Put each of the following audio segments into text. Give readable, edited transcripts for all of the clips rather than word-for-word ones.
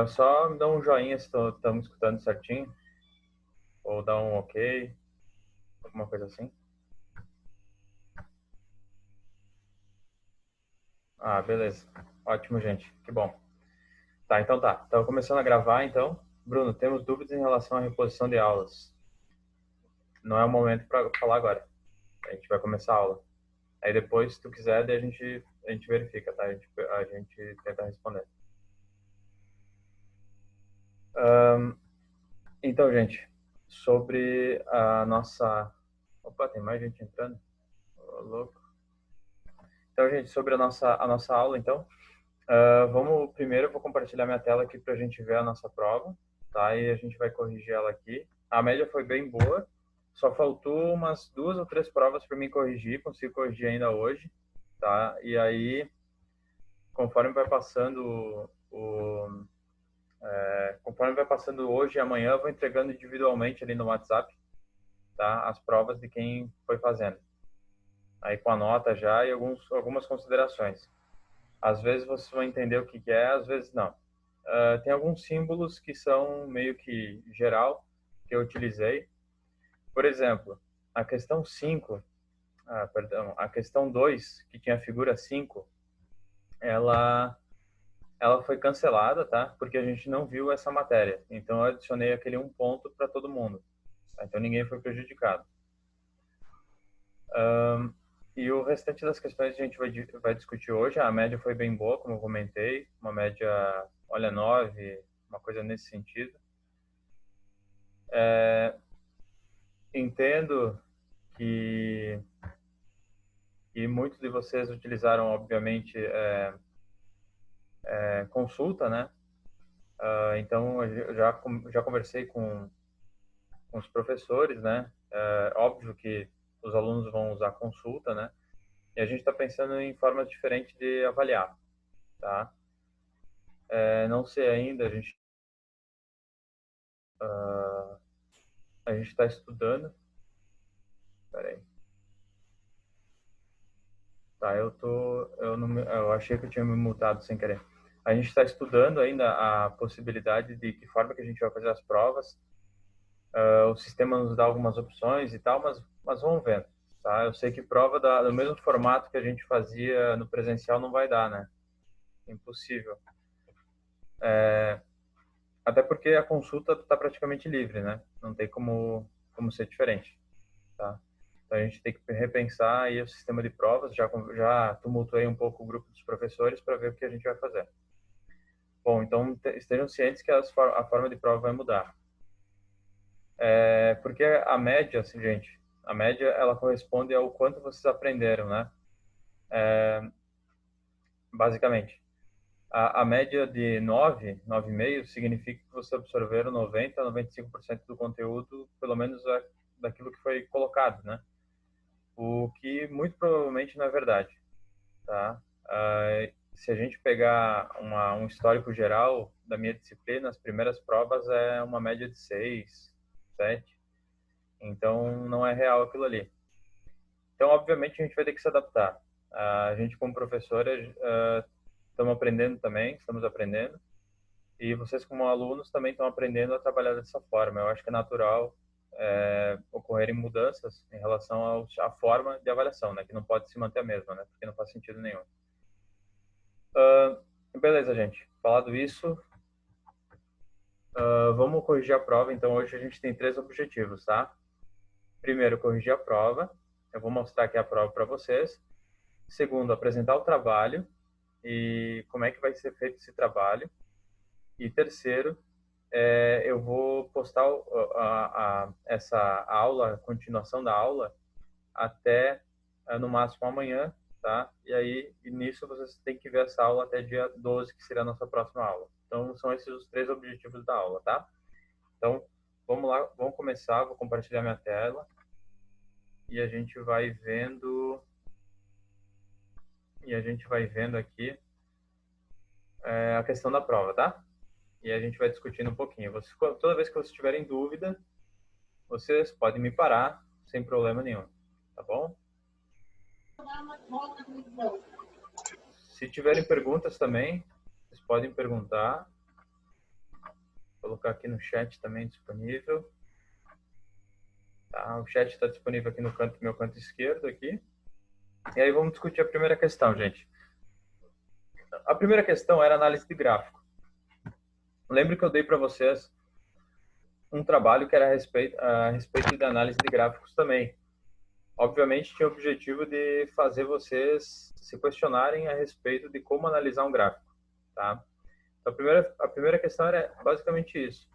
Só me dá um joinha se estamos escutando certinho, ou dá um ok, alguma coisa assim. Ah, beleza. Ótimo, gente. Que bom. Tá, então tá. Estava começando a gravar, então. Bruno, temos dúvidas em relação à reposição de aulas. Não é o momento para falar agora. A gente vai começar a aula. Aí depois, se tu quiser, daí a gente verifica, tá? A gente tenta responder. Então, gente, sobre a nossa... Opa, tem mais gente entrando? Ô, louco. Então, gente, sobre a nossa aula, então. Primeiro, eu vou compartilhar minha tela aqui para a gente ver a nossa prova, tá? E a gente vai corrigir ela aqui. A média foi bem boa, só faltou umas 2 ou 3 provas para mim corrigir, consigo corrigir ainda hoje, tá? E aí, conforme vai passando conforme vai passando hoje e amanhã, eu vou entregando individualmente ali no WhatsApp, tá? As provas de quem foi fazendo. Aí com a nota já e algumas considerações. Às vezes vocês vão entender o que é, às vezes não. Tem alguns símbolos que são meio que geral, que eu utilizei. Por exemplo, a questão 5, perdão, a questão 2, que tinha a figura 5, ela, ela foi cancelada, tá? Porque a gente não viu essa matéria. Então, eu adicionei aquele 1 ponto para todo mundo. Tá? Então, ninguém foi prejudicado. E o restante das questões a gente vai discutir hoje. A média foi bem boa, como eu comentei. Uma média, olha, 9, uma coisa nesse sentido. Entendo que, que muitos de vocês utilizaram, obviamente, consulta, né? Então, eu já conversei com os professores, né? Óbvio que os alunos vão usar consulta, né? E a gente está pensando em formas diferentes de avaliar, tá? Não sei ainda, a gente está estudando. Peraí. Tá, eu achei que eu tinha me multado sem querer. A gente está estudando ainda a possibilidade de que forma que a gente vai fazer as provas. O sistema nos dá algumas opções e tal, mas vamos vendo, tá? Eu sei que prova do mesmo formato que a gente fazia no presencial não vai dar, né? Impossível. Até porque a consulta está praticamente livre, né? Não tem como ser diferente, tá? Então a gente tem que repensar aí o sistema de provas. Já tumultuei um pouco o grupo dos professores para ver o que a gente vai fazer. Bom, então estejam cientes que a forma de prova vai mudar. Porque a média, assim, gente, a média ela corresponde ao quanto vocês aprenderam, né? Basicamente. A média de 9,5 significa que você absorveram 90 a 95% do conteúdo, pelo menos daquilo que foi colocado, né? O que muito provavelmente não é verdade, tá? Se a gente pegar um histórico geral da minha disciplina, as primeiras provas é uma média de 6, 7. Então, não é real aquilo ali. Então, obviamente, a gente vai ter que se adaptar. A gente, como professora, estamos aprendendo também, estamos aprendendo. E vocês, como alunos, também estão aprendendo a trabalhar dessa forma. Eu acho que é natural ocorrerem mudanças em relação à forma de avaliação, né? Que não pode se manter a mesma, né? Porque não faz sentido nenhum. Beleza, gente. Falado isso, vamos corrigir a prova. Então, hoje a gente tem 3 objetivos, tá? Primeiro, corrigir a prova. Eu vou mostrar aqui a prova para vocês. Segundo, apresentar o trabalho e como é que vai ser feito esse trabalho. E terceiro, eu vou postar essa aula, a continuação da aula, até no máximo amanhã, tá? E aí, nisso, vocês têm que ver essa aula até dia 12, que será a nossa próxima aula. Então, são esses os 3 objetivos da aula, tá? Então, vamos lá, vamos começar. Vou compartilhar minha tela e a gente vai vendo aqui a questão da prova, tá? E a gente vai discutindo um pouquinho. Toda vez que vocês tiverem dúvida, vocês podem me parar sem problema nenhum, tá bom? Se tiverem perguntas também, vocês podem perguntar. colocar aqui no chat também disponível. Tá? O chat está disponível aqui no canto, meu canto esquerdo aqui. E aí vamos discutir a primeira questão, gente. A primeira questão era análise de gráfico. Lembre que eu dei para vocês um trabalho que era a respeito da análise de gráficos também. Obviamente tinha o objetivo de fazer vocês se questionarem a respeito de como analisar um gráfico, tá? Então, a primeira questão era basicamente isso.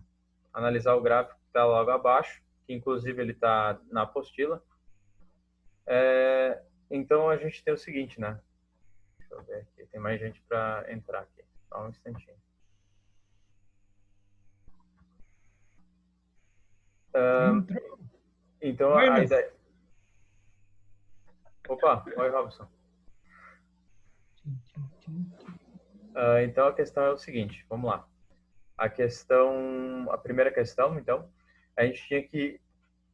Analisar o gráfico que está logo abaixo, que inclusive ele está na apostila. Então, a gente tem o seguinte, né? Deixa eu ver aqui, tem mais gente para entrar aqui. Só um instantinho. Então, Oi, a ideia... Opa, oi, Robson. Então, a questão é o seguinte, vamos lá. A primeira questão, então, a gente tinha que,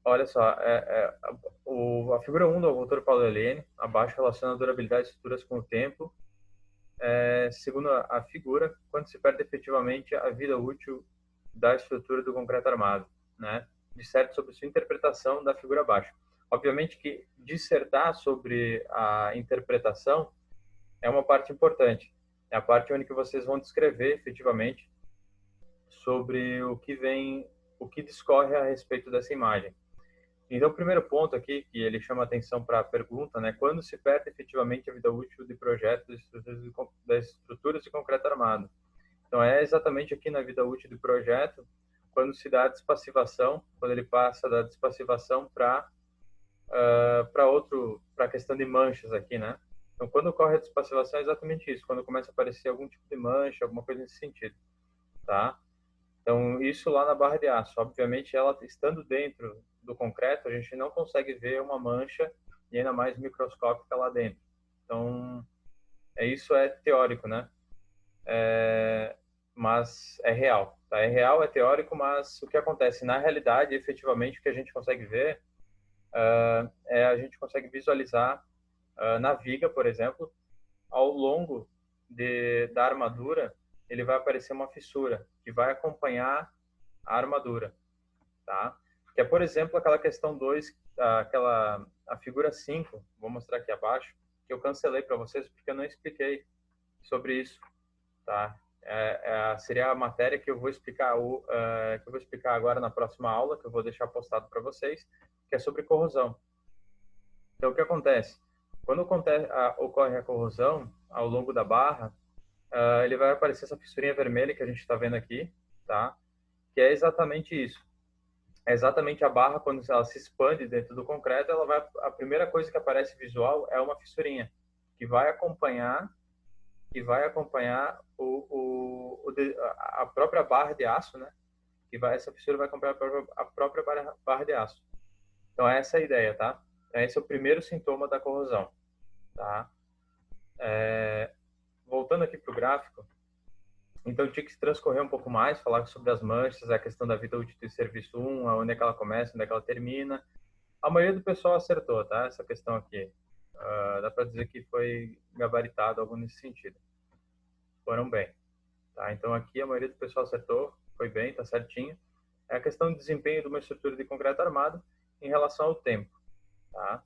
olha só, a figura 1 do autor Paulo Helene, abaixo relaciona a durabilidade de estruturas com o tempo. Segundo a figura, quando se perde efetivamente a vida útil da estrutura do concreto armado, né? Disserte sobre sua interpretação da figura abaixo. Obviamente que dissertar sobre a interpretação é uma parte importante. É a parte onde que vocês vão descrever efetivamente sobre o que discorre a respeito dessa imagem. Então, o primeiro ponto aqui, que ele chama atenção para a pergunta, né, quando se perde efetivamente a vida útil de projetos das estruturas de concreto armado. Então, é exatamente aqui na vida útil do projeto, quando se dá a despassivação, quando ele passa da despassivação para a questão de manchas aqui, né? Então, quando ocorre a despassivação, é exatamente isso, quando começa a aparecer algum tipo de mancha, alguma coisa nesse sentido, tá? Então, isso lá na barra de aço. Obviamente, ela estando dentro do concreto, a gente não consegue ver uma mancha e ainda mais microscópica lá dentro. Então, isso é teórico, né? Mas é real. Tá? É real, é teórico, mas o que acontece na realidade, efetivamente, o que a gente consegue ver a gente consegue visualizar na viga, por exemplo, ao longo da armadura, ele vai aparecer uma fissura que vai acompanhar a armadura, tá? Que é, por exemplo, aquela questão 2, a figura 5, vou mostrar aqui abaixo, que eu cancelei para vocês porque eu não expliquei sobre isso, tá? Seria a matéria que eu vou explicar que eu vou explicar agora na próxima aula, que eu vou deixar postado para vocês, que é sobre corrosão. Então, o que acontece? Quando ocorre a corrosão ao longo da barra, ele vai aparecer essa fissurinha vermelha que a gente está vendo aqui, tá? Que é exatamente isso. É exatamente a barra, quando ela se expande dentro do concreto, a primeira coisa que aparece visual é uma fissurinha, que vai acompanhar a própria barra de aço, né? Essa fissura vai acompanhar a própria barra de aço. Então, essa é a ideia, tá? Então, esse é o primeiro sintoma da corrosão, tá? Voltando aqui para o gráfico, então tinha que se transcorrer um pouco mais, falar sobre as manchas, a questão da vida útil de serviço 1, onde é que ela começa, onde é que ela termina. A maioria do pessoal acertou, tá? Essa questão aqui. Dá para dizer que foi gabaritado algo nesse sentido. Foram bem, tá? Então aqui a maioria do pessoal acertou, foi bem, tá certinho. É a questão do desempenho de uma estrutura de concreto armado em relação ao tempo, tá?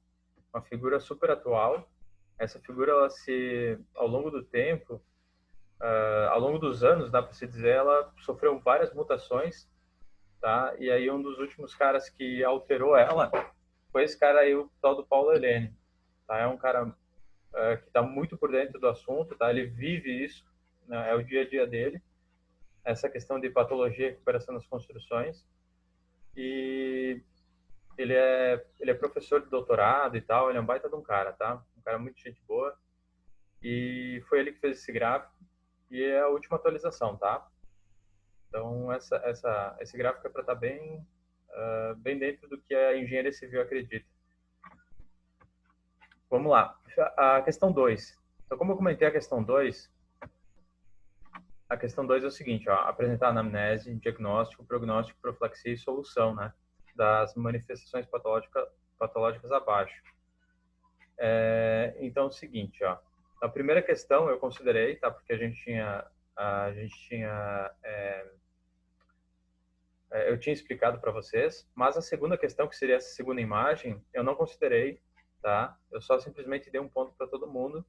Uma figura super atual. Essa figura, ao longo do tempo, ao longo dos anos, dá para se dizer, ela sofreu várias mutações, tá? E aí um dos últimos caras que alterou ela foi esse cara aí, o tal do Paulo Helene, tá? É um cara que está muito por dentro do assunto, tá? Ele vive isso, né? É o dia a dia dele, essa questão de patologia e recuperação das construções. E ele é professor de doutorado e tal, ele é um baita de um cara, tá? Um cara muito gente boa. E foi ele que fez esse gráfico e é a última atualização, tá? Então, esse gráfico é para estar bem dentro do que a engenharia civil acredita. Vamos lá. A questão 2. Então, como eu comentei a questão 2 é o seguinte, ó, apresentar anamnese, diagnóstico, prognóstico, profilaxia e solução, né, das manifestações patológicas abaixo. Então, é o seguinte, ó, a primeira questão eu considerei, tá, porque a gente tinha eu tinha explicado para vocês, mas a segunda questão, que seria essa segunda imagem, eu não considerei, tá? Eu só simplesmente dei um ponto para todo mundo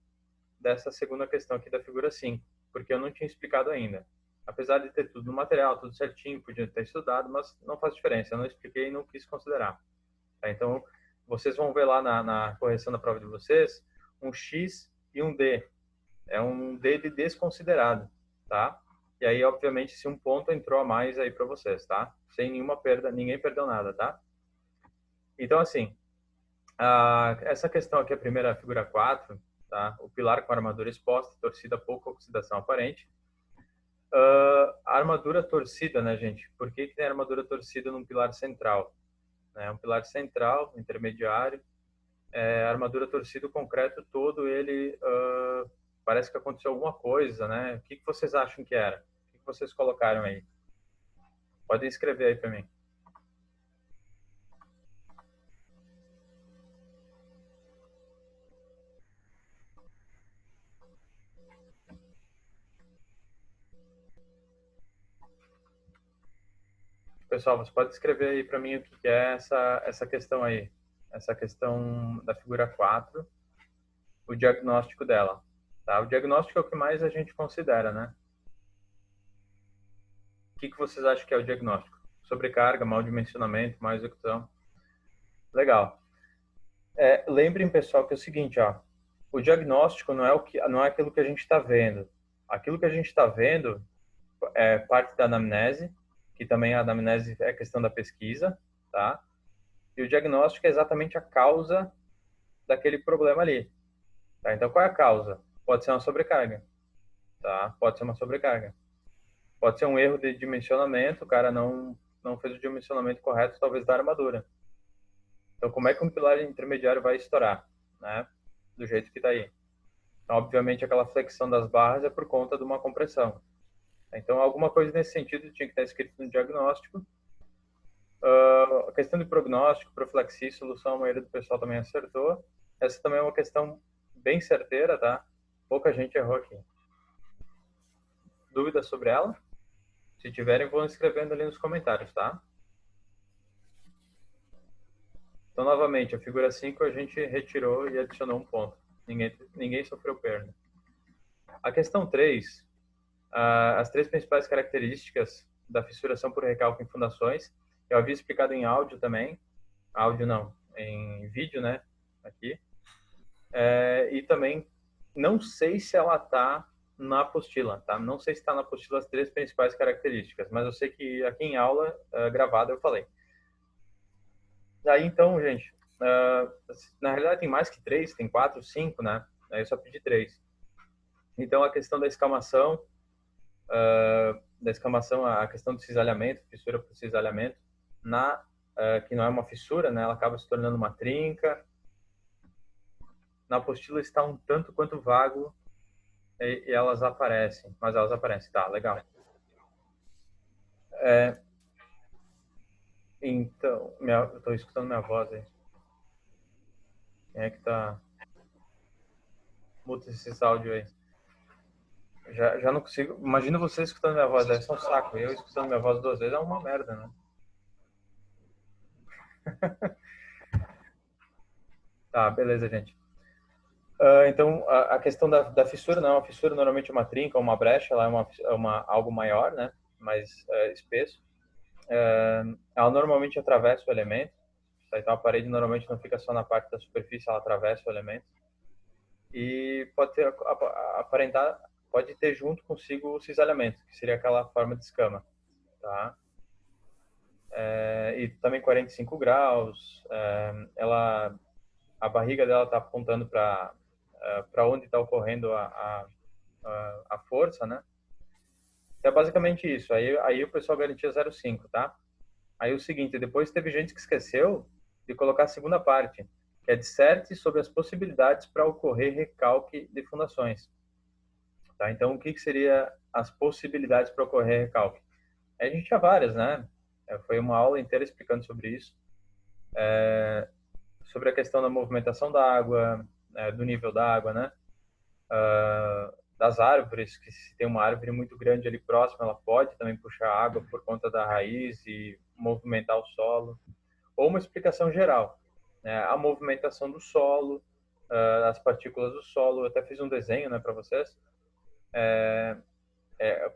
dessa segunda questão aqui da figura 5, porque eu não tinha explicado ainda. Apesar de ter tudo no material, tudo certinho, podia ter estudado, mas não faz diferença, eu não expliquei e não quis considerar. Tá? Então, vocês vão ver lá na correção da prova de vocês, um X e um D. É um D de desconsiderado, tá? E aí, obviamente, se um ponto entrou a mais aí para vocês, tá? Sem nenhuma perda, ninguém perdeu nada, tá? Então, assim, essa questão aqui, a primeira figura 4, tá? O pilar com armadura exposta, torcida, pouca oxidação aparente. A armadura torcida, né, gente? Por que tem armadura torcida num pilar central? Um pilar central, intermediário, armadura torcida, o concreto todo, ele parece que aconteceu alguma coisa, né? O que vocês acham que era? O que vocês colocaram aí? Podem escrever aí para mim. Pessoal, você pode escrever aí para mim o que é essa questão aí. Essa questão da figura 4, o diagnóstico dela. Tá? O diagnóstico é o que mais a gente considera, né? O que vocês acham que é o diagnóstico? Sobrecarga, mau dimensionamento, má execução. Legal. Lembrem, pessoal, que é o seguinte, ó, o diagnóstico não é aquilo que a gente está vendo. Aquilo que a gente está vendo é parte da anamnese, que também a anamnese é questão da pesquisa, tá? E o diagnóstico é exatamente a causa daquele problema ali, tá? Então, qual é a causa? Pode ser uma sobrecarga, tá? Pode ser uma sobrecarga. Pode ser um erro de dimensionamento, o cara não fez o dimensionamento correto, talvez da armadura. Então, como é que um pilar intermediário vai estourar, né? Do jeito que está aí. Então, obviamente, aquela flexão das barras é por conta de uma compressão. Então, alguma coisa nesse sentido tinha que estar escrito no diagnóstico. A questão de prognóstico, profilaxia, solução, a maioria do pessoal também acertou. Essa também é uma questão bem certeira, tá? Pouca gente errou aqui. Dúvidas sobre ela? Se tiverem, vão escrevendo ali nos comentários, tá? Então, novamente, a figura 5 a gente retirou e adicionou um ponto. Ninguém sofreu perda. A questão 3, as três principais características da fissuração por recalque em fundações. Eu havia explicado em áudio também. Áudio não, em vídeo, né? Aqui. E também, não sei se ela está na apostila, tá? Não sei se está na apostila as três principais características, mas eu sei que aqui em aula gravada eu falei. Daí, então, gente, na realidade tem mais que três, tem quatro, cinco, né? Eu só pedi três. Então, a questão da escamação, a questão do cisalhamento, fissura por cisalhamento, que não é uma fissura, né? Ela acaba se tornando uma trinca. Na apostila está um tanto quanto vago e elas aparecem, mas elas aparecem. Tá, legal. Então, eu estou escutando minha voz aí. Quem é que tá? Muta esse áudio aí. Já não consigo. Imagina você escutando minha voz, deve ser um saco. Eu escutando minha voz duas vezes é uma merda, né? Tá, beleza, gente. Então, a questão da fissura, não é uma fissura, normalmente é uma trinca, uma brecha, ela é algo maior, né? Mais espesso. Ela normalmente atravessa o elemento, tá? Então a parede normalmente não fica só na parte da superfície, ela atravessa o elemento. E pode ter junto consigo o cisalhamento, que seria aquela forma de escama, tá? E também 45 graus, a barriga dela está apontando para onde está ocorrendo a força, né? Então, é basicamente isso. Aí o pessoal garantia 0,5, tá? Aí o seguinte, depois teve gente que esqueceu de colocar a segunda parte, que é disserte sobre as possibilidades para ocorrer recalque de fundações. Tá? Então, o que seria as possibilidades para ocorrer recalque? A gente tinha várias, né? Foi uma aula inteira explicando sobre isso. Sobre a questão da movimentação da água, do nível da água, né? das árvores, que se tem uma árvore muito grande ali próxima, ela pode também puxar água por conta da raiz e movimentar o solo, ou uma explicação geral, né? A movimentação do solo, as partículas do solo. Eu até fiz um desenho, né, para vocês,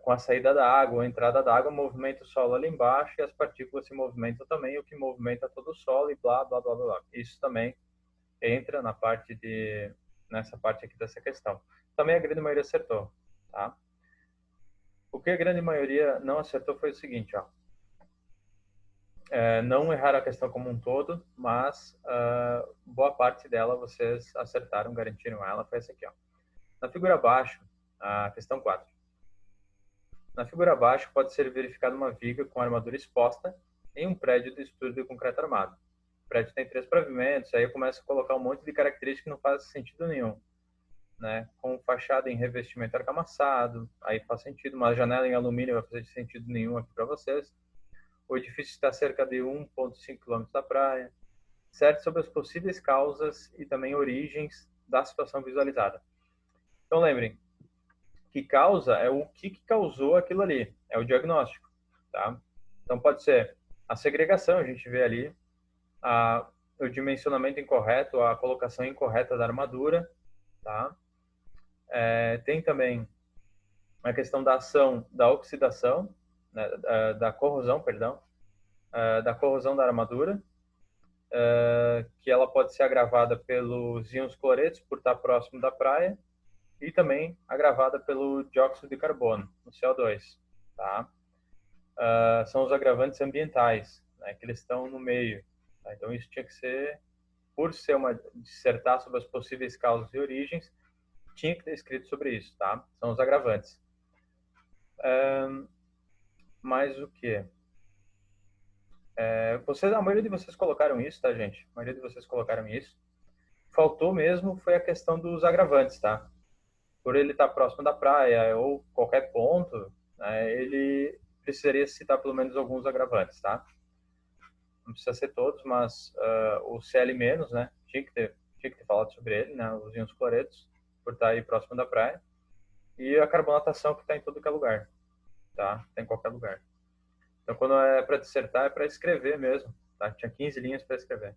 com a saída da água, a entrada da água movimenta o solo ali embaixo e as partículas se movimentam também, o que movimenta todo o solo e blá, blá, blá, blá. Isso também entra nessa parte aqui dessa questão. Também a grande maioria acertou, tá? O que a grande maioria não acertou foi o seguinte, ó. Não erraram a questão como um todo, mas boa parte dela vocês acertaram, garantiram ela, foi essa aqui, ó. Na figura abaixo, a questão 4. Na figura abaixo pode ser verificada uma viga com armadura exposta em um prédio de estrutura de concreto armado. O prédio tem 3 pavimentos, aí eu começo a colocar um monte de características que não faz sentido nenhum, né? Com fachada em revestimento argamassado, aí faz sentido. Uma janela em alumínio vai fazer sentido nenhum aqui para vocês. O edifício está a cerca de 1,5 km da praia. Certo sobre as possíveis causas e também origens da situação visualizada. Então lembrem, que causa é o que causou aquilo ali, é o diagnóstico, tá? Então pode ser a segregação, a gente vê ali, o dimensionamento incorreto, a colocação incorreta da armadura, tá? Tem também a questão da ação da oxidação, né, da corrosão, perdão, da corrosão da armadura, que ela pode ser agravada pelos íons cloretos por estar próximo da praia e também agravada pelo dióxido de carbono, o CO2, tá? São os agravantes ambientais, né, que eles estão no meio. Tá? Então isso tinha que ser, por ser uma dissertar sobre as possíveis causas e origens, tinha que ter escrito sobre isso, tá? São os agravantes. Mais o que? A maioria de vocês colocaram isso, tá, gente? A maioria de vocês colocaram isso. Faltou mesmo foi a questão dos agravantes, tá? Por ele estar próximo da praia ou qualquer ponto, né, ele precisaria citar pelo menos alguns agravantes, tá? Não precisa ser todos, mas o Cl-, né, tinha que ter falado sobre ele, né, os íons cloretos, por estar aí próximo da praia, e a carbonatação que está em todo que é lugar, tá? Está em qualquer lugar. Então, quando é para dissertar, é para escrever mesmo, tá? Tinha 15 linhas para escrever.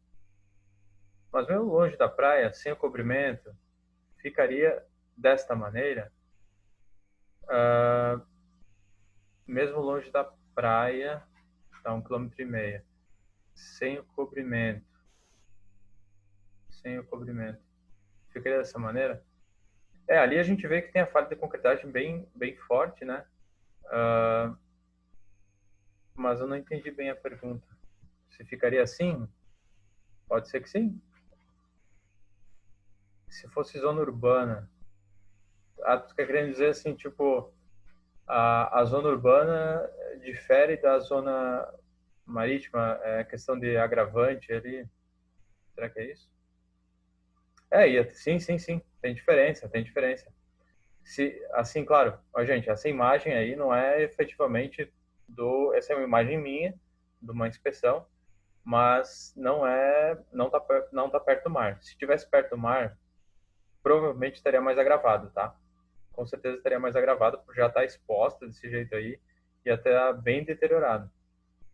Mas mesmo longe da praia, sem o cobrimento, ficaria desta maneira. Mesmo longe da praia, está 1,5 km, sem o cobrimento, ficaria dessa maneira. Ali a gente vê que tem a falha de concretagem bem, bem forte, né? Mas eu não entendi bem a pergunta. Se ficaria assim? Pode ser que sim. Se fosse zona urbana, tu quer querendo dizer assim, tipo, a zona urbana difere da zona marítima, questão de agravante ali. Será que é isso? Sim, sim, sim. Tem diferença, tem diferença. Assim, claro, ó, gente, essa imagem aí não é efetivamente essa é uma imagem minha, de uma inspeção, mas não tá perto do mar. Se estivesse perto do mar, provavelmente estaria mais agravado, tá? Com certeza estaria mais agravado por já estar exposta desse jeito aí e até bem deteriorado,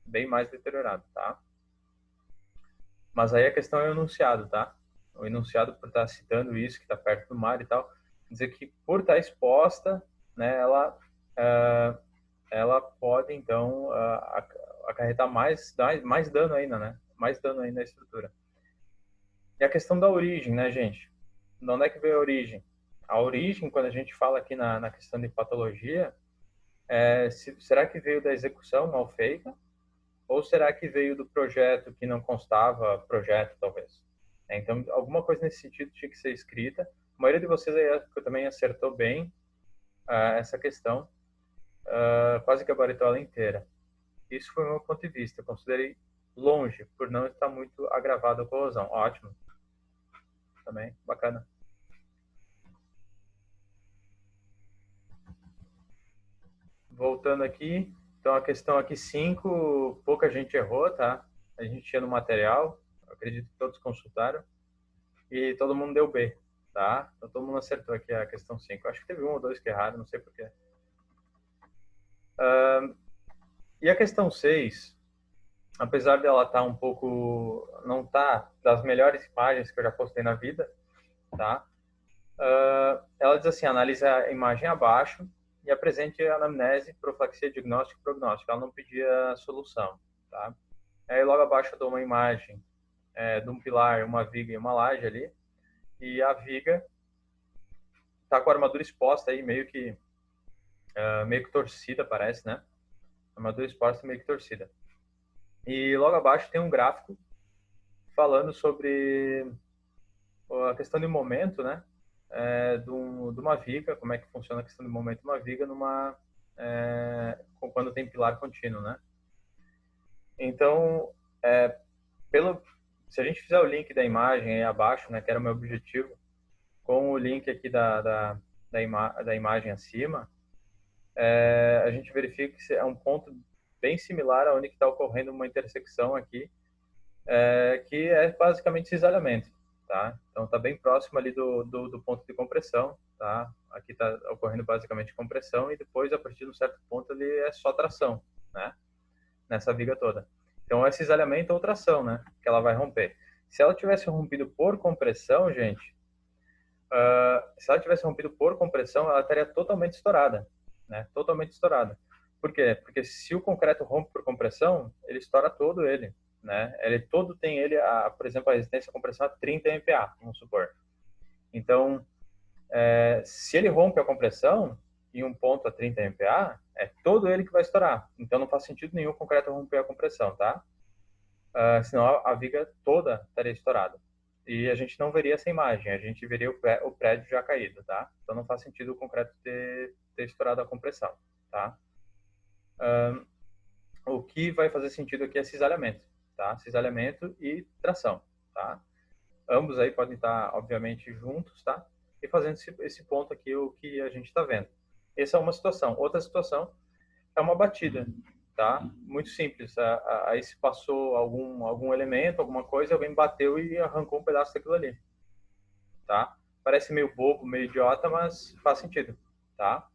bem mais deteriorado, tá? Mas aí a questão é o enunciado, tá? O enunciado, por estar citando isso, que está perto do mar e tal, dizer que por estar exposta, né, ela pode, então, acarretar mais dano ainda, né? Mais dano ainda à estrutura. E a questão da origem, né, gente? De onde é que veio a origem? A origem, quando a gente fala aqui na questão de patologia, será que veio da execução mal feita? Ou será que veio do projeto que não constava projeto, talvez? Então, alguma coisa nesse sentido tinha que ser escrita. A maioria de vocês aí também acertou bem essa questão, quase que gabaritou ela inteira. Isso foi o meu ponto de vista. Eu considerei longe, por não estar muito agravada a corrosão. Ótimo. Também, bacana. Voltando aqui, então a questão aqui 5, pouca gente errou, tá? A gente tinha no material, acredito que todos consultaram, e todo mundo deu B. tá? Então todo mundo acertou aqui a questão 5. Acho que teve um ou dois que erraram, não sei porquê. E a questão 6, apesar dela estar um pouco, não tá das melhores imagens que eu já postei na vida, tá? Ela diz assim, analise a imagem abaixo e apresente a anamnese, profilaxia, diagnóstico e prognóstico. Ela não pedia solução, tá? Aí logo abaixo eu dou uma imagem de um pilar, uma viga e uma laje ali, e a viga tá com a armadura exposta aí, meio que torcida, parece, né? A armadura exposta meio que torcida. E logo abaixo tem um gráfico falando sobre a questão de momento, né? De uma viga, como é que funciona a questão de momento de uma viga quando tem pilar contínuo, né? Então, é, se a gente fizer o link da imagem aí abaixo, né, que era o meu objetivo, com o link aqui da imagem acima, a gente verifica que é um ponto bem similar a onde está ocorrendo uma intersecção aqui, que é basicamente cisalhamento, tá? Então está bem próximo ali do ponto de compressão, tá? Aqui está ocorrendo basicamente compressão e depois, a partir de um certo ponto, ali é só tração, né? Nessa viga toda. Então é cisalhamento ou tração, né? Que ela vai romper. Se ela tivesse rompido por compressão, gente, se ela tivesse rompido por compressão, ela estaria totalmente estourada, né? Totalmente estourada. Por quê? Porque se o concreto rompe por compressão, ele estoura todo ele, né? Ele todo tem ele, por exemplo, a resistência à compressão a 30 MPa, vamos supor. Então, se ele rompe a compressão em um ponto a 30 MPa, é todo ele que vai estourar. Então, não faz sentido nenhum o concreto romper a compressão, tá? Senão a viga toda estaria estourada. E a gente não veria essa imagem, a gente veria o prédio já caído, tá? Então não faz sentido o concreto ter estourado a compressão, tá? O que vai fazer sentido aqui é cisalhamento, tá? Cisalhamento e tração, tá? Ambos aí podem estar, obviamente, juntos, tá? E fazendo esse ponto aqui, o que a gente está vendo. Essa é uma situação. Outra situação é uma batida, tá? Muito simples. Aí se passou algum elemento, alguma coisa, alguém bateu e arrancou um pedaço daquilo ali, tá? Parece meio bobo, meio idiota, mas faz sentido, tá?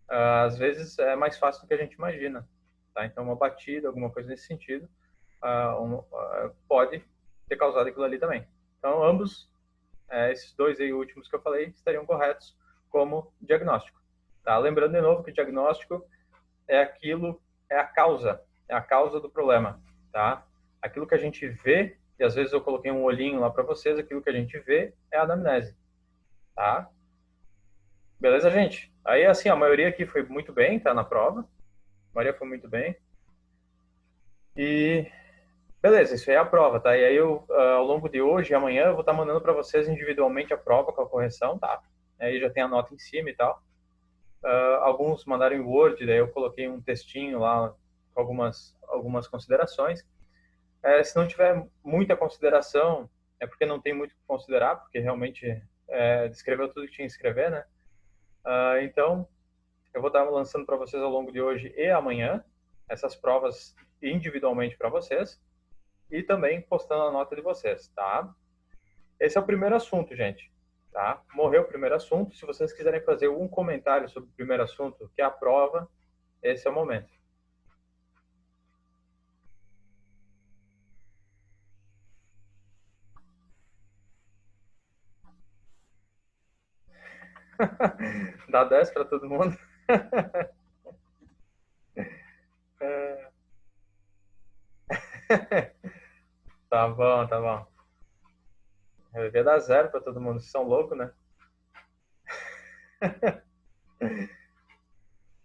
Às vezes é mais fácil do que a gente imagina, tá? Então uma batida, alguma coisa nesse sentido, pode ter causado aquilo ali também. Então ambos, esses dois aí últimos que eu falei, estariam corretos como diagnóstico, tá? Lembrando de novo que o diagnóstico é aquilo, é a causa do problema, tá? Aquilo que a gente vê, e às vezes eu coloquei um olhinho lá para vocês, aquilo que a gente vê é a anamnese, tá? Beleza, gente? Aí, assim, a maioria aqui foi muito bem, tá na prova. A maioria foi muito bem. E beleza, isso aí é a prova, tá? E aí eu, ao longo de hoje e amanhã, eu vou estar mandando para vocês individualmente a prova com a correção, tá? Aí já tem a nota em cima e tal. Alguns mandaram em Word, daí eu coloquei um textinho lá com algumas considerações. Se não tiver muita consideração, é porque não tem muito o que considerar, porque realmente descreveu tudo que tinha que escrever, né? Então, eu vou estar lançando para vocês ao longo de hoje e amanhã essas provas individualmente para vocês e também postando a nota de vocês, tá? Esse é o primeiro assunto, gente, tá? Morreu o primeiro assunto. Se vocês quiserem fazer um comentário sobre o primeiro assunto, que é a prova, esse é o momento. Dá 10 para todo mundo? Tá bom, tá bom. Eu devia dar 0 para todo mundo. Vocês são loucos, né?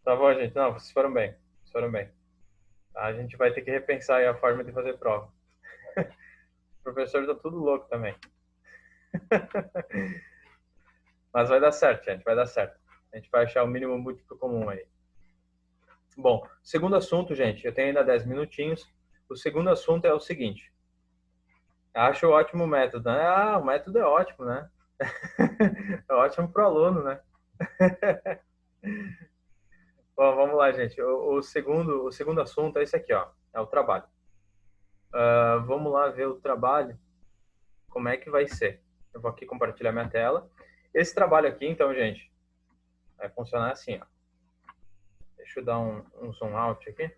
Tá bom, gente. Não, vocês foram bem. Vocês foram bem. A gente vai ter que repensar aí a forma de fazer prova. O professor tá tudo louco também. Mas vai dar certo, gente. Vai dar certo. A gente vai achar o mínimo múltiplo comum aí. Bom, segundo assunto, gente. Eu tenho ainda 10 minutinhos. O segundo assunto é o seguinte. Acho ótimo o método, né? O método é ótimo, né? É ótimo para o aluno, né? Bom, vamos lá, gente. O segundo assunto é esse aqui, ó. É o trabalho. Vamos lá ver o trabalho, como é que vai ser. Eu vou aqui compartilhar minha tela. Esse trabalho aqui, então, gente, vai funcionar assim, ó. Deixa eu dar um zoom out aqui.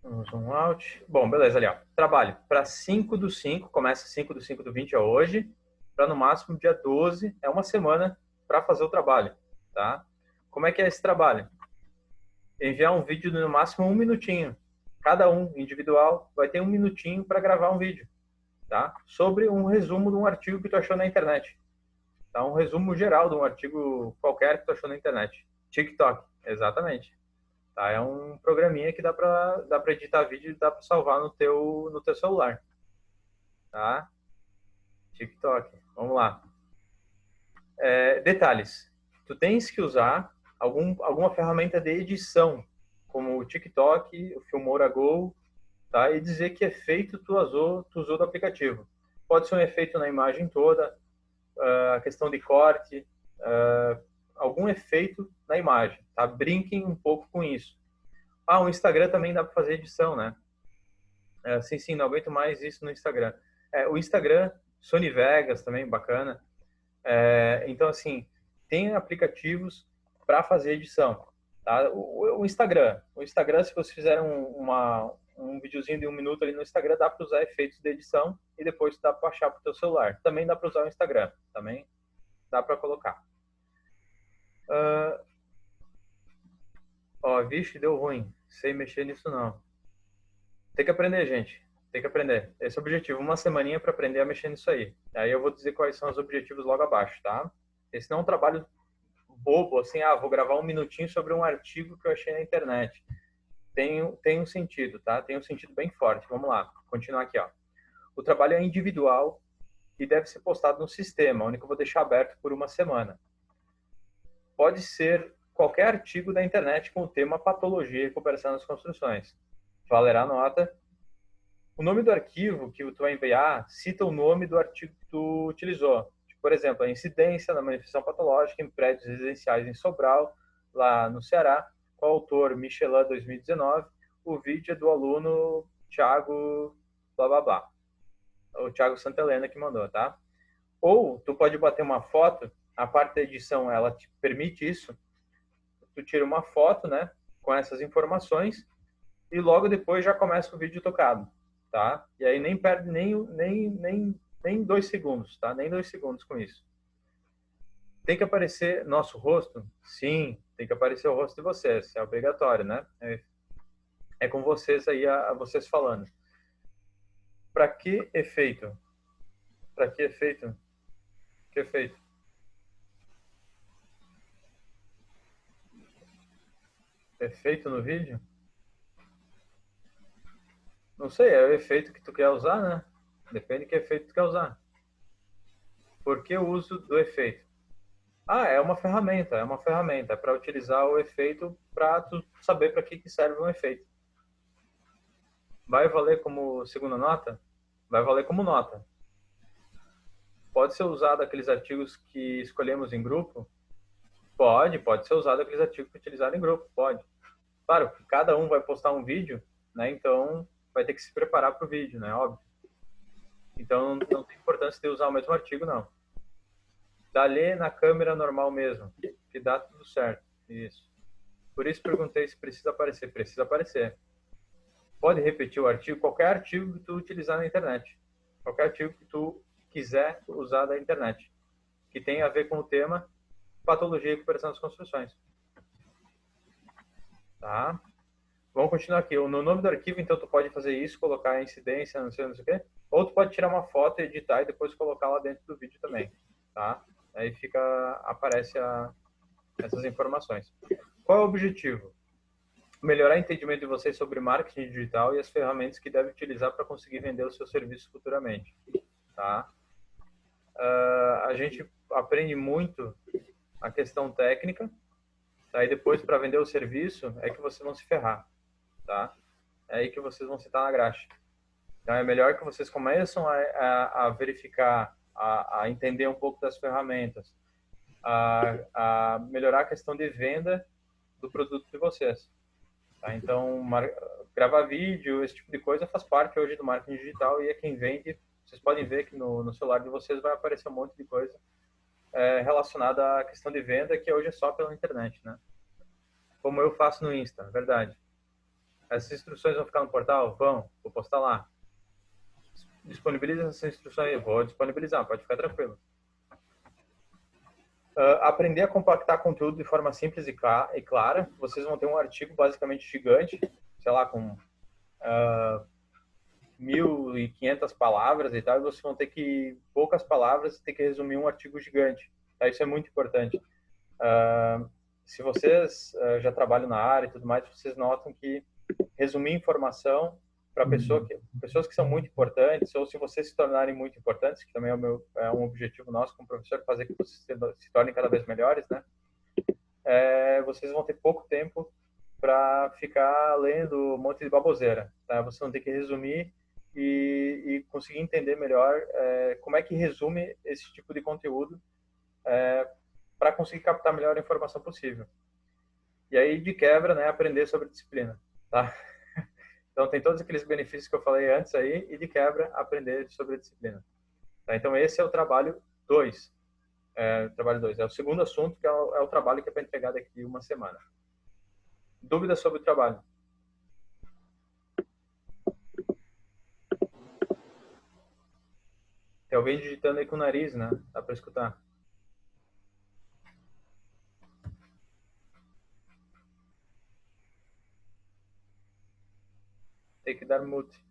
Um zoom out. Bom, beleza, ali, ó. Trabalho para 5/5, começa 5/5/20 é hoje, para no máximo dia 12, é uma semana para fazer o trabalho, tá? Como é que é esse trabalho? Enviar um vídeo de no máximo 1 minutinho. Cada um, individual, vai ter 1 minutinho para gravar um vídeo, tá? Sobre um resumo de um artigo que tu achou na internet. Tá? Um resumo geral de um artigo qualquer que tu achou na internet. TikTok, exatamente. Tá? É um programinha que dá para editar vídeo e dá para salvar no teu celular. Tá? TikTok. Vamos lá. Detalhes. Tu tens que usar alguma ferramenta de edição, como o TikTok, o Filmora Go, tá? E dizer que efeito tu usou do aplicativo. Pode ser um efeito na imagem toda, a questão de corte, algum efeito na imagem, tá? Brinquem um pouco com isso. O Instagram também dá para fazer edição, né? Sim, não aguento mais isso no Instagram. O Instagram, Sony Vegas também, bacana. Então, assim, tem aplicativos para fazer edição, tá? O Instagram, se vocês fizerem um videozinho de 1 minuto ali no Instagram, dá para usar efeitos de edição e depois dá para baixar para o teu celular. Também dá para usar o Instagram, também dá para colocar. Vixe, deu ruim. Sei mexer nisso não. Tem que aprender, gente. Tem que aprender. Esse é o objetivo. Uma semaninha para aprender a mexer nisso aí. Aí eu vou dizer quais são os objetivos logo abaixo, tá? Esse não é um trabalho bobo, assim, vou gravar 1 minutinho sobre um artigo que eu achei na internet. Tem um sentido, tá? Tem um sentido bem forte. Vamos lá. Continuar aqui, ó. O trabalho é individual e deve ser postado no sistema, onde eu vou deixar aberto por uma semana. Pode ser qualquer artigo da internet com o tema patologia e recuperação das construções. Valerá nota. O nome do arquivo que tu vai enviar cita o nome do artigo que tu utilizou. Por exemplo, a incidência da manifestação patológica em prédios residenciais em Sobral, lá no Ceará, com o autor Michelin 2019. O vídeo é do aluno Thiago blá blá blá. O Thiago Santelena que mandou, tá? Ou tu pode bater uma foto, a parte da edição ela te permite isso. Tu tira uma foto, né, com essas informações e logo depois já começa o vídeo tocado, tá? E aí nem perde nem 2 segundos, tá? Nem 2 segundos com isso. Tem que aparecer nosso rosto? Sim, tem que aparecer o rosto de vocês, é obrigatório, né? É com vocês aí, a vocês falando. Para que efeito? Para que efeito? Que efeito? Efeito no vídeo? Não sei, é o efeito que tu quer usar, né? Depende de que efeito tu quer usar. Por que o uso do efeito? É uma ferramenta para utilizar o efeito para tu saber para que serve um efeito. Vai valer como segunda nota? Vai valer como nota. Pode ser usado aqueles artigos que escolhemos em grupo? Pode ser usado aqueles artigos que utilizaram em grupo, pode. Claro que cada um vai postar um vídeo, né? Então vai ter que se preparar para o vídeo, né? Óbvio. Então não tem importância de usar o mesmo artigo, não. Dá ler na câmera normal mesmo, que dá tudo certo. Isso. Por isso perguntei se precisa aparecer. Precisa aparecer. Pode repetir o artigo, qualquer artigo que tu utilizar na internet. Qualquer artigo que tu quiser usar da internet. Que tenha a ver com o tema patologia e recuperação das construções. Tá? Vamos continuar aqui. No nome do arquivo, então, tu pode fazer isso, colocar a incidência, não sei o quê. Ou tu pode tirar uma foto, editar e depois colocar lá dentro do vídeo também. Tá? Aí aparece essas informações. Qual é o objetivo? Melhorar o entendimento de vocês sobre marketing digital e as ferramentas que deve utilizar para conseguir vender os seus serviços futuramente. Tá? A gente aprende muito a questão técnica, aí depois para vender o serviço é que vocês vão se ferrar, tá? É aí que vocês vão se estar na graxa. Então é melhor que vocês começam a verificar, a entender um pouco das ferramentas, a melhorar a questão de venda do produto de vocês. Tá? Então, gravar vídeo, esse tipo de coisa faz parte hoje do marketing digital e é quem vende vocês podem ver que no celular de vocês vai aparecer um monte de coisa relacionada à questão de venda, que hoje é só pela internet, né? Como eu faço no Insta, verdade. Essas instruções vão ficar no portal? Vou postar lá. Disponibiliza essas instruções, vou disponibilizar, pode ficar tranquilo. Aprender a compactar conteúdo de forma simples e clara. Vocês vão ter um artigo basicamente gigante, sei lá, com 1.500 palavras e tal, e vocês vão ter que, poucas palavras, ter que resumir um artigo gigante. Tá? Isso é muito importante. Se vocês já trabalham na área e tudo mais, vocês notam que resumir informação para pessoas que são muito importantes, ou se vocês se tornarem muito importantes, que também é um objetivo nosso como professor, fazer que vocês se tornem cada vez melhores, né? Vocês vão ter pouco tempo para ficar lendo um monte de baboseira, tá? Vocês vão ter que resumir e conseguir entender melhor como é que resume esse tipo de conteúdo para conseguir captar a melhor informação possível. E aí, de quebra, né, aprender sobre disciplina, tá? Então, tem todos aqueles benefícios que eu falei antes aí, e de quebra, aprender sobre disciplina. Tá? Então, esse é o trabalho 2. Trabalho 2. É o segundo assunto, que é o trabalho que é para entregar daqui uma semana. Dúvidas sobre o trabalho? Tem alguém digitando aí com o nariz, né? Dá para escutar. Tem que dar mute.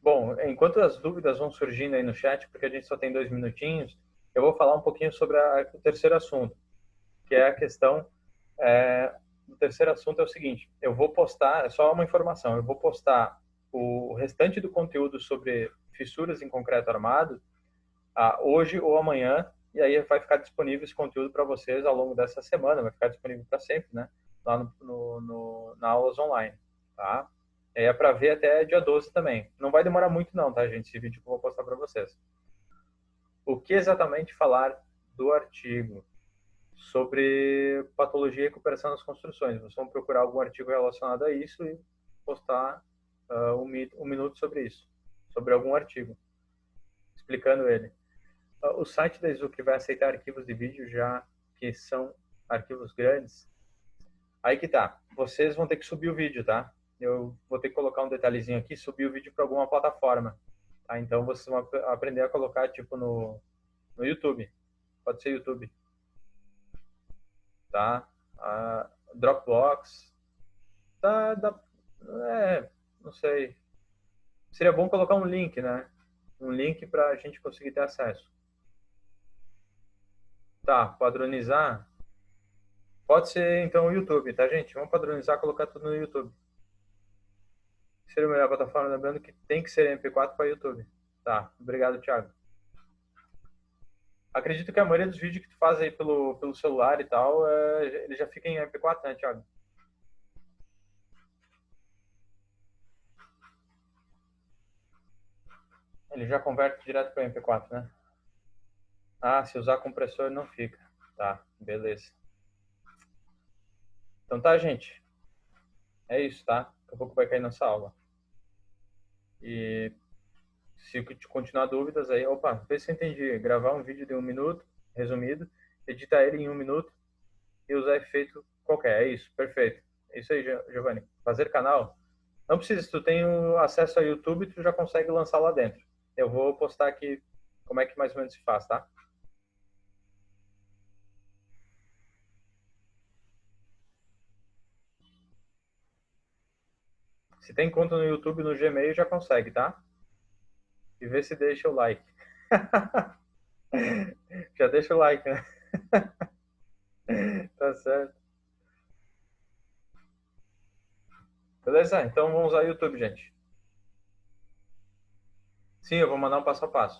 Bom, enquanto as dúvidas vão surgindo aí no chat, porque a gente só tem 2 minutinhos, eu vou falar um pouquinho sobre o terceiro assunto, que é a questão. O terceiro assunto é o seguinte: eu vou postar, é só uma informação, eu vou postar o restante do conteúdo sobre fissuras em concreto armado hoje ou amanhã, e aí vai ficar disponível esse conteúdo para vocês ao longo dessa semana, vai ficar disponível para sempre, né? Lá na aulas online, tá? É para ver até dia 12 também. Não vai demorar muito não, tá, gente? Esse vídeo que eu vou postar para vocês. O que exatamente falar do artigo sobre patologia e recuperação das construções? Vocês vão procurar algum artigo relacionado a isso e postar um minuto sobre isso, sobre algum artigo, explicando ele. O site da Exuc vai aceitar arquivos de vídeo já que são arquivos grandes? Aí que tá. Vocês vão ter que subir o vídeo, tá? Eu vou ter que colocar um detalhezinho aqui, subir o vídeo para alguma plataforma. Tá? Então vocês vão aprender a colocar tipo no YouTube. Pode ser YouTube. Tá? Dropbox. Tá, não sei. Seria bom colocar um link, né? Um link para a gente conseguir ter acesso. Tá, padronizar. Pode ser, então, o YouTube, tá, gente? Vamos padronizar, colocar tudo no YouTube. Seria a melhor plataforma, lembrando que tem que ser MP4 para YouTube. Tá, obrigado, Thiago. Acredito que a maioria dos vídeos que tu faz aí pelo celular e tal, ele já fica em MP4, né, Thiago? Ele já converte direto para MP4, né? Ah, se usar compressor não fica. Tá, beleza. Então tá, gente. É isso, tá? Daqui a pouco vai cair nossa aula. E se continuar dúvidas aí, opa, vê se eu entendi. Gravar um vídeo de 1 minuto, resumido, editar ele em 1 minuto e usar efeito qualquer. É isso, perfeito. É isso aí, Giovanni. Fazer canal? Não precisa, se tu tem o acesso ao YouTube, tu já consegue lançar lá dentro. Eu vou postar aqui como é que mais ou menos se faz, tá? Se tem conta no YouTube, no Gmail, já consegue, tá? E vê se deixa o like. Já deixa o like, né? Tá certo. Beleza? Então vamos usar o YouTube, gente. Sim, eu vou mandar um passo a passo.